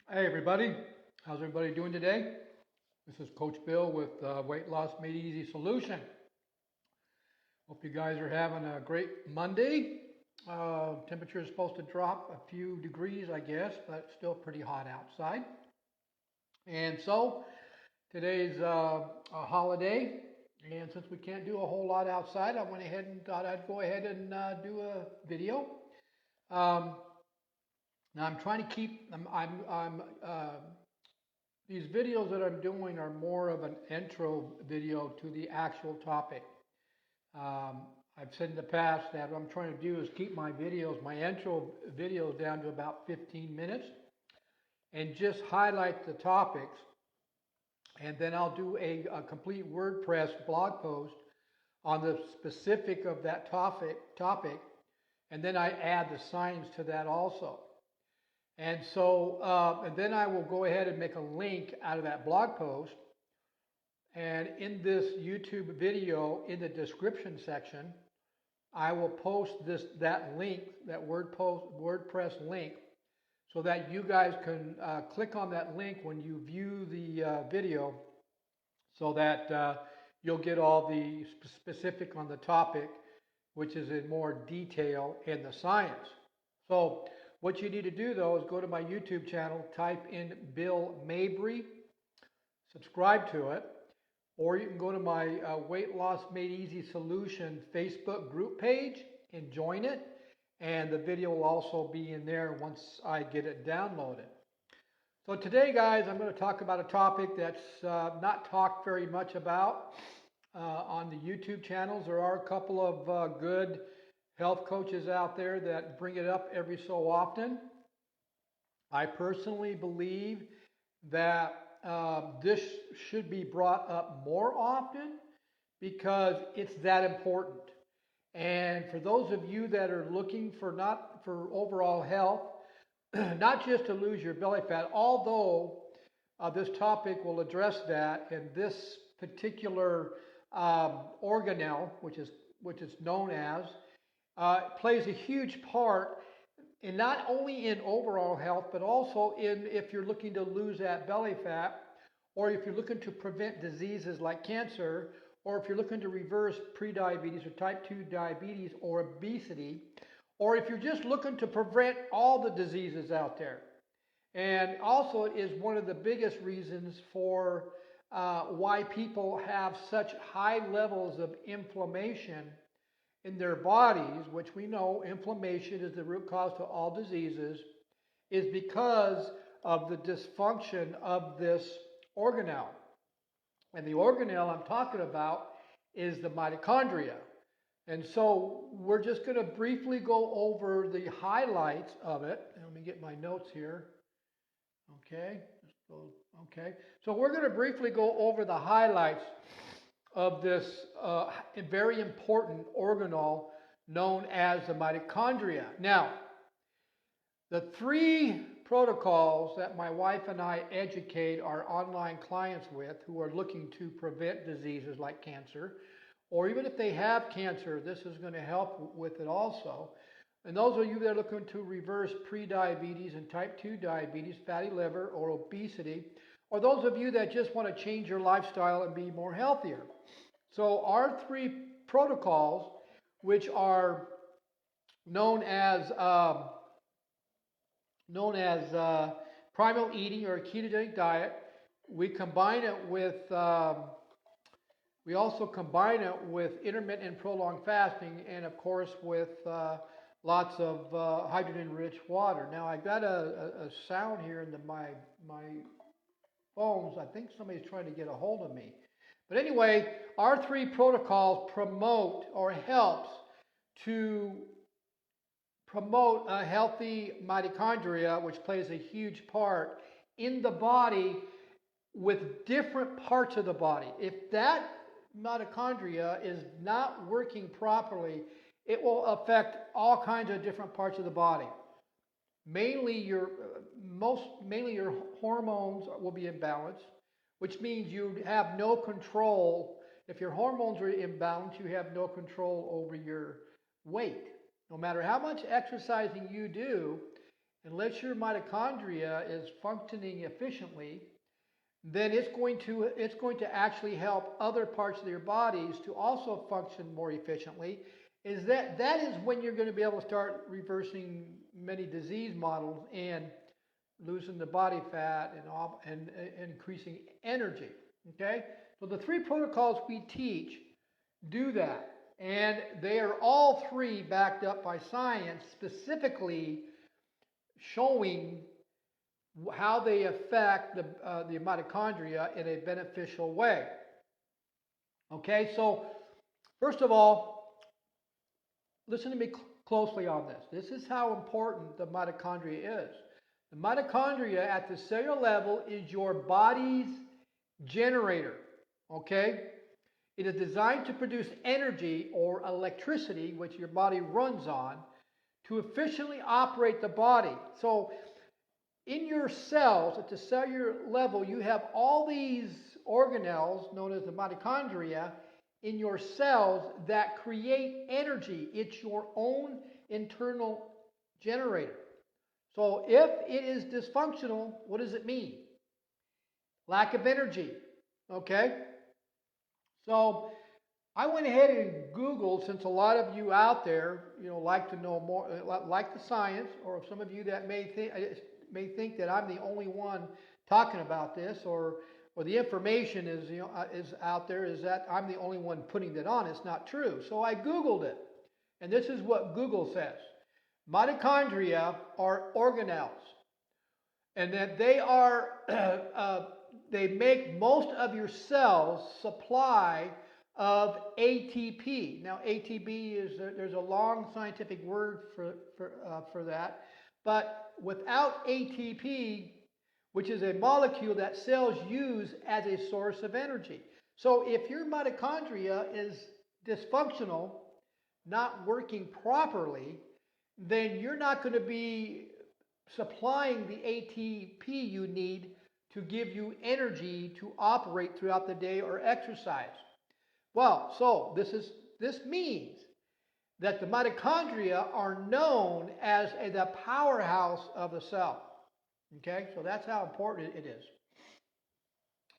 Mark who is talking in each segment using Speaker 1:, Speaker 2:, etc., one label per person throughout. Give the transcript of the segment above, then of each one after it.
Speaker 1: Hey everybody, how's everybody doing today? This is Coach Bill with Weight Loss Made Easy Solution. Hope you guys are having a great Monday. Temperature is supposed to drop a few degrees, I guess, but it's still pretty hot outside. And so today's a holiday, and since we can't do a whole lot outside, I went ahead and thought I'd go ahead and do a video. Um, Now I'm trying to keep. These videos that I'm doing are more of an intro video to the actual topic. Um, I've said in the past that what I'm trying to do is keep my videos, my intro videos, down to about 15 minutes, and just highlight the topics. And then I'll do a complete WordPress blog post on the specific of that topic, and then I add the science to that also. And so, and then I will go ahead and make a link out of that blog post. And in this YouTube video, in the description section, I will post that link, that WordPress link, so that you guys can click on that link when you view the video, so that you'll get all the specific on the topic, which is in more detail in the science. So what you need to do, though, is go to my YouTube channel, type in Bill Mabry, subscribe to it, or you can go to my Weight Loss Made Easy Solution Facebook group page and join it, and the video will also be in there once I get it downloaded. So today, guys, I'm going to talk about a topic that's not talked very much about on the YouTube channels. There are a couple of good health coaches out there that bring it up every so often. I personally believe that this should be brought up more often because it's that important. And for those of you that are looking for overall health, not just to lose your belly fat, although this topic will address that, and this particular organelle, which is known as, plays a huge part in not only in overall health, but also in if you're looking to lose that belly fat, or if you're looking to prevent diseases like cancer, or if you're looking to reverse prediabetes or type 2 diabetes or obesity, or if you're just looking to prevent all the diseases out there. And also it is one of the biggest reasons for why people have such high levels of inflammation in their bodies, which we know inflammation is the root cause to all diseases, is because of the dysfunction of this organelle. And the organelle I'm talking about is the mitochondria. And so we're just going to briefly go over the highlights of it. Let me get my notes here. Okay. So we're going to briefly go over the highlights of this very important organelle known as the mitochondria. Now, the 3 protocols that my wife and I educate our online clients with who are looking to prevent diseases like cancer, or even if they have cancer, this is going to help with it also. And those of you that are looking to reverse prediabetes and type 2 diabetes, fatty liver, or obesity, or those of you that just want to change your lifestyle and be more healthier. So our 3 protocols, which are known as primal eating or a ketogenic diet, we combine it with we also combine it with intermittent and prolonged fasting, and of course with lots of hydrogen-rich water. Now I've got a sound here in my phones. I think somebody's trying to get a hold of me. But anyway, our 3 protocols promote or helps to promote a healthy mitochondria, which plays a huge part in the body with different parts of the body. If that mitochondria is not working properly, it will affect all kinds of different parts of the body. Mainly your hormones will be imbalanced, which means you have no control. If your hormones are imbalanced, you have no control over your weight. No matter how much exercising you do, unless your mitochondria is functioning efficiently, then it's going to actually help other parts of your bodies to also function more efficiently. That is when you're going to be able to start reversing many disease models and losing the body fat and increasing energy. Okay, so the 3 protocols we teach do that, and they are all 3 backed up by science, specifically showing how they affect the mitochondria in a beneficial way. Okay, so first of all, listen to me closely on this. This is how important the mitochondria is. The mitochondria at the cellular level is your body's generator. Okay? It is designed to produce energy or electricity, which your body runs on, to efficiently operate the body. So in your cells, at the cellular level, you have all these organelles, known as the mitochondria, in your cells that create energy. It's your own internal generator. So if it is dysfunctional, what does it mean? Lack of energy. Okay? So I went ahead and Googled, since a lot of you out there, like to know more, like the science, or some of you that may think that I'm the only one talking about this, or the information is out there, is that I'm the only one putting that on. It's not true. So I Googled it, and this is what Google says. Mitochondria are organelles, and that they are they make most of your cells' supply of ATP. Now, ATP is there's a long scientific word for that, but without ATP, which is a molecule that cells use as a source of energy. So if your mitochondria is dysfunctional, not working properly, then you're not going to be supplying the ATP you need to give you energy to operate throughout the day or exercise. Well, so this means that the mitochondria are known as the powerhouse of the cell. Okay, so that's how important it is.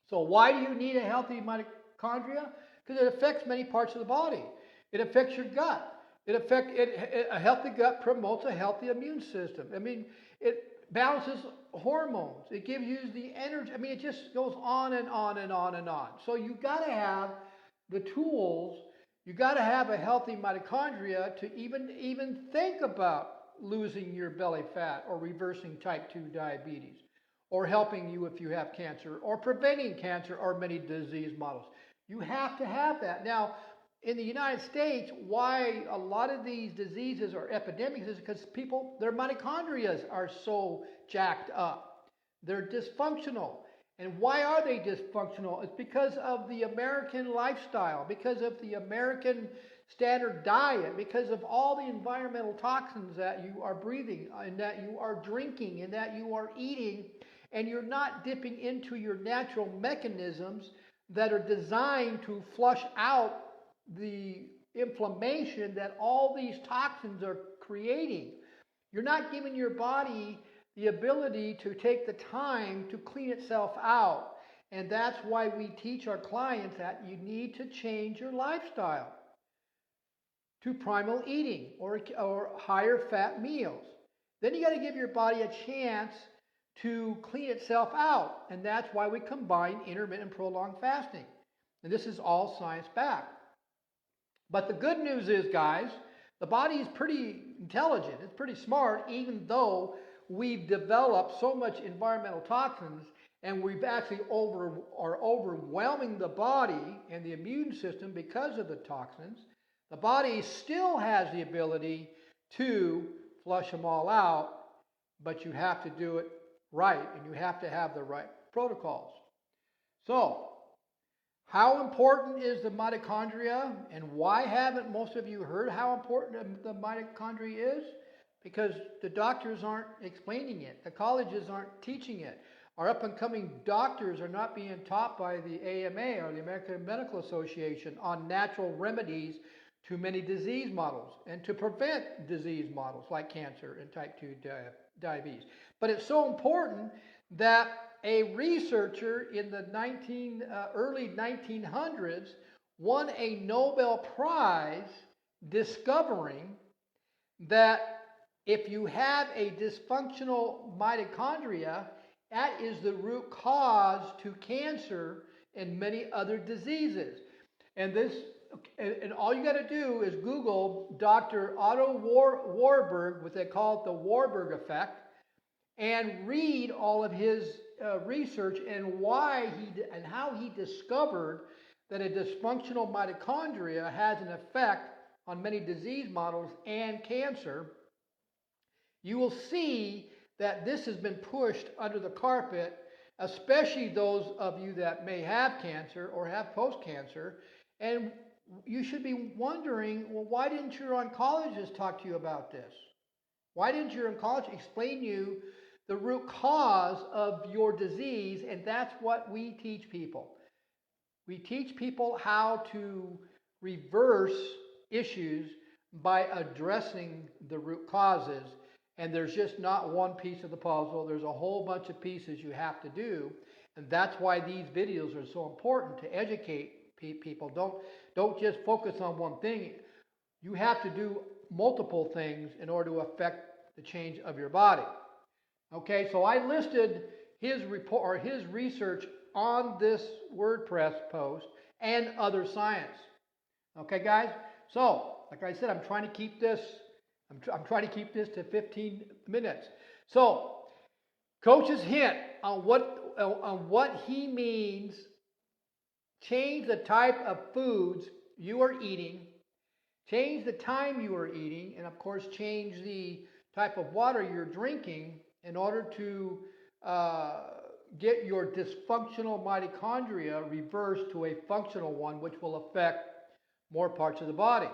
Speaker 1: So why do you need a healthy mitochondria? Because it affects many parts of the body. It affects your gut. A healthy gut promotes a healthy immune system. I mean, it balances hormones. It gives you the energy. I mean, it just goes on and on and on and on. So you got to have the tools. You got to have a healthy mitochondria to even think about losing your belly fat, or reversing type 2 diabetes, or helping you if you have cancer, or preventing cancer, or many disease models. You have to have that. Now, in the United States, why a lot of these diseases are epidemics is because their mitochondria are so jacked up. They're dysfunctional. And why are they dysfunctional? It's because of the American lifestyle, because of the American standard diet, because of all the environmental toxins that you are breathing, and that you are drinking, and that you are eating, and you're not dipping into your natural mechanisms that are designed to flush out the inflammation that all these toxins are creating. You're not giving your body the ability to take the time to clean itself out. And that's why we teach our clients that you need to change your lifestyle to primal eating, or higher fat meals. Then you got to give your body a chance to clean itself out. And that's why we combine intermittent prolonged fasting. And this is all science backed. But the good news is, guys, the body is pretty intelligent. It's pretty smart, even though we've developed so much environmental toxins, and we've actually are overwhelming the body and the immune system because of the toxins. The body still has the ability to flush them all out, but you have to do it right, and you have to have the right protocols. So, how important is the mitochondria, and why haven't most of you heard how important the mitochondria is? Because the doctors aren't explaining it. The colleges aren't teaching it. Our up-and-coming doctors are not being taught by the AMA, or the American Medical Association, on natural remedies to many disease models and to prevent disease models like cancer and type 2 diabetes. But it's so important that a researcher in the early 1900s won a Nobel Prize discovering that if you have a dysfunctional mitochondria, that is the root cause to cancer and many other diseases. And all you got to do is Google Dr. Otto Warburg, what they call it the Warburg effect, and read all of his research and how he discovered that a dysfunctional mitochondria has an effect on many disease models and cancer. You will see that this has been pushed under the carpet, especially those of you that may have cancer or have post-cancer. And you should be wondering, well, why didn't your oncologist talk to you about this? Why didn't your oncologist explain to you the root cause of your disease? And that's what we teach people. We teach people how to reverse issues by addressing the root causes. And there's just not one piece of the puzzle. There's a whole bunch of pieces you have to do. And that's why these videos are so important, to educate people. Don't just focus on one thing. You have to do multiple things in order to affect the change of your body. Okay, so I listed his report or his research on this WordPress post and other science. Okay, guys. So, like I said, I'm trying to keep this to 15 minutes. So, Coach's hint on what he means: change the type of foods you are eating, change the time you are eating, and of course, change the type of water you're drinking in order to get your dysfunctional mitochondria reversed to a functional one, which will affect more parts of the body.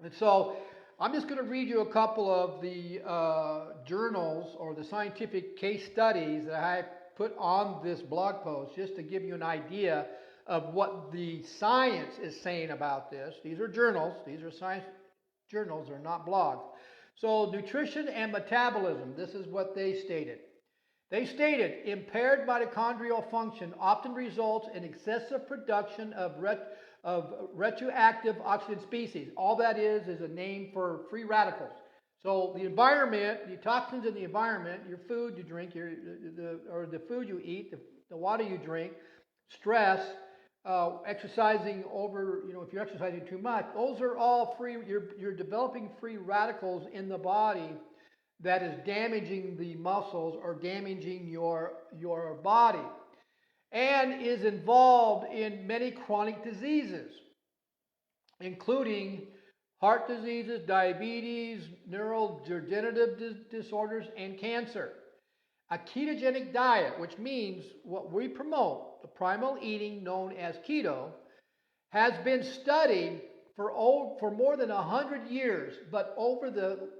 Speaker 1: And so I'm just going to read you a couple of the journals or the scientific case studies that I put on this blog post, just to give you an idea of what the science is saying about this. These are journals. These are science journals. They're not blogs. So, nutrition and metabolism, this is what they stated. They stated, impaired mitochondrial function often results in excessive production of retroactive oxidant species. All that is a name for free radicals. So the environment, the toxins in the environment, your food you drink, the food you eat, the water you drink, stress, exercising over, if you're exercising too much, those are all free. You're developing free radicals in the body that is damaging the muscles or damaging your body, and is involved in many chronic diseases, including heart diseases, diabetes, neurodegenerative disorders, and cancer. A ketogenic diet, which means what we promote, the primal eating known as keto, has been studied for more than 100 years, but over the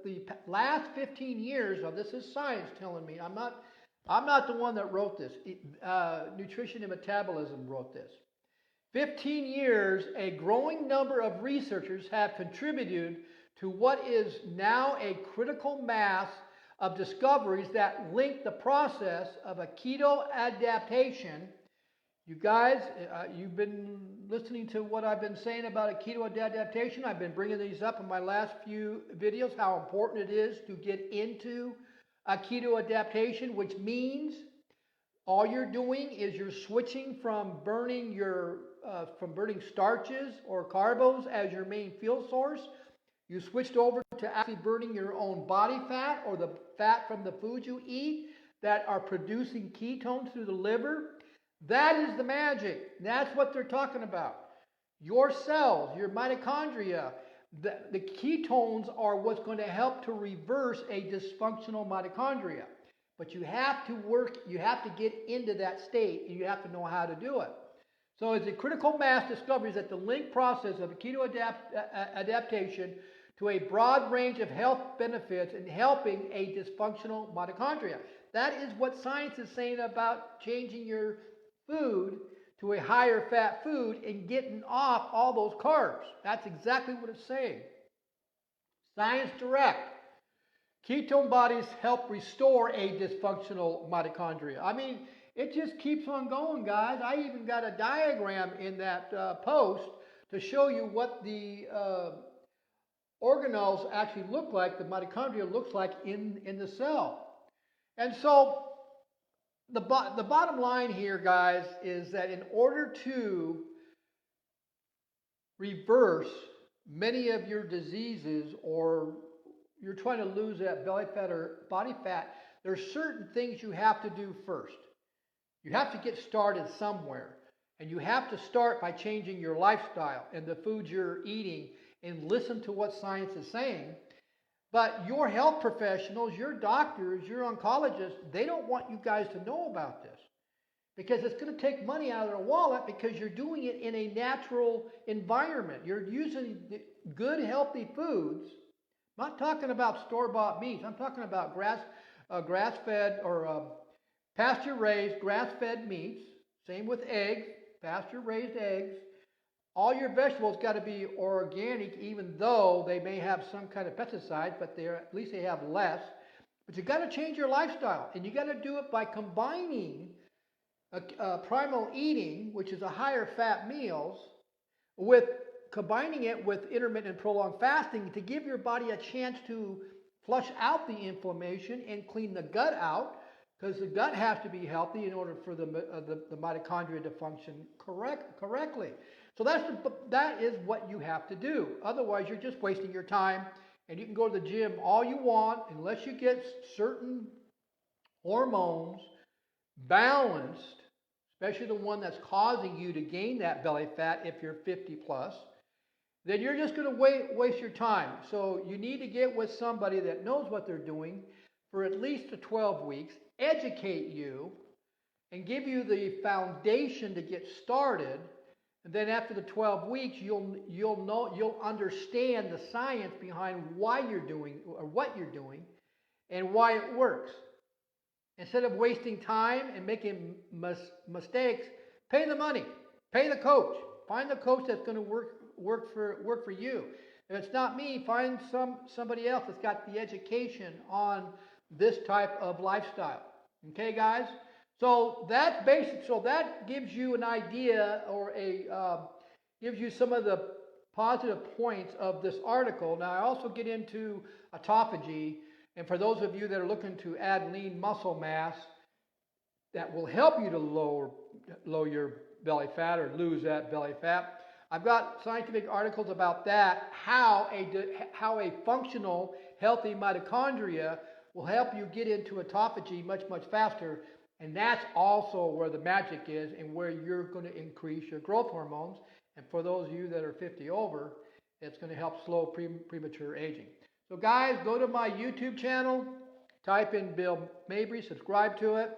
Speaker 1: last 15 years, now this is science telling me, I'm not the one that wrote this. Nutrition and Metabolism wrote this. 15 years, a growing number of researchers have contributed to what is now a critical mass of discoveries that link the process of a keto adaptation. You guys, you've been listening to what I've been saying about a keto adaptation. I've been bringing these up in my last few videos, how important it is to get into a keto adaptation, which means all you're doing is you're switching from burning starches or carbos as your main fuel source. You switched over to actually burning your own body fat or the fat from the food you eat that are producing ketones through the liver. That is the magic. That's what they're talking about. Your cells, your mitochondria, the ketones are what's going to help to reverse a dysfunctional mitochondria. But you have to get into that state, and you have to know how to do it. So it's a critical mass discoveries that the link process of a keto adaptation to a broad range of health benefits in helping a dysfunctional mitochondria. That is what science is saying about changing your food to a higher fat food and getting off all those carbs. That's exactly what it's saying. Science Direct. Ketone bodies help restore a dysfunctional mitochondria. I mean, it just keeps on going, guys. I even got a diagram in that post to show you what the organelles actually look like, the mitochondria looks like in the cell. And so the bottom line here, guys, is that in order to reverse many of your diseases, or you're trying to lose that belly fat or body fat, there's certain things you have to do first. You have to get started somewhere. And you have to start by changing your lifestyle and the foods you're eating, and listen to what science is saying. But your health professionals, your doctors, your oncologists, they don't want you guys to know about this, because it's going to take money out of their wallet, because you're doing it in a natural environment. You're using good, healthy foods. I'm not talking about store-bought meats. I'm talking about grass-fed or pasture-raised, grass-fed meats. Same with eggs, pasture-raised eggs. All your vegetables got to be organic, even though they may have some kind of pesticides, but at least they have less. But you got to change your lifestyle, and you got to do it by combining primal eating, which is a higher fat meals, with combining it with intermittent and prolonged fasting to give your body a chance to flush out the inflammation and clean the gut out, because the gut has to be healthy in order for the mitochondria to function correctly. So that is what you have to do. Otherwise, you're just wasting your time, and you can go to the gym all you want, unless you get certain hormones balanced, especially the one that's causing you to gain that belly fat if you're 50 plus, then you're just going to waste your time. So you need to get with somebody that knows what they're doing for at least 12 weeks, educate you, and give you the foundation to get started. And then after the 12 weeks, you'll understand the science behind why you're doing or what you're doing and why it works. Instead of wasting time and making mistakes, pay the money, pay the coach, find the coach that's going to work for you. If it's not me, find somebody else that's got the education on this type of lifestyle. Okay, guys? So that's basic. So that gives you an idea, or gives you some of the positive points of this article. Now, I also get into autophagy, and for those of you that are looking to add lean muscle mass, that will help you to lower your belly fat or lose that belly fat. I've got scientific articles about that, how a functional, healthy mitochondria will help you get into autophagy much faster. And that's also where the magic is, and where you're going to increase your growth hormones. And for those of you that are 50 over, it's going to help slow premature aging. So guys, go to my YouTube channel, type in Bill Mabry, subscribe to it,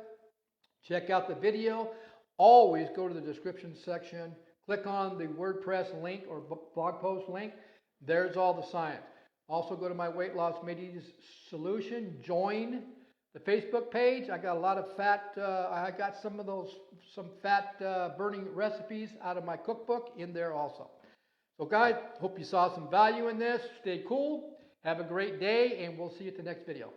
Speaker 1: check out the video. Always go to the description section, click on the WordPress link or blog post link. There's all the science. Also go to my weight loss Medes solution, join the Facebook page. I got a lot of fat, I got some fat burning recipes out of my cookbook in there also. So guys, hope you saw some value in this. Stay cool, have a great day, and we'll see you at the next video.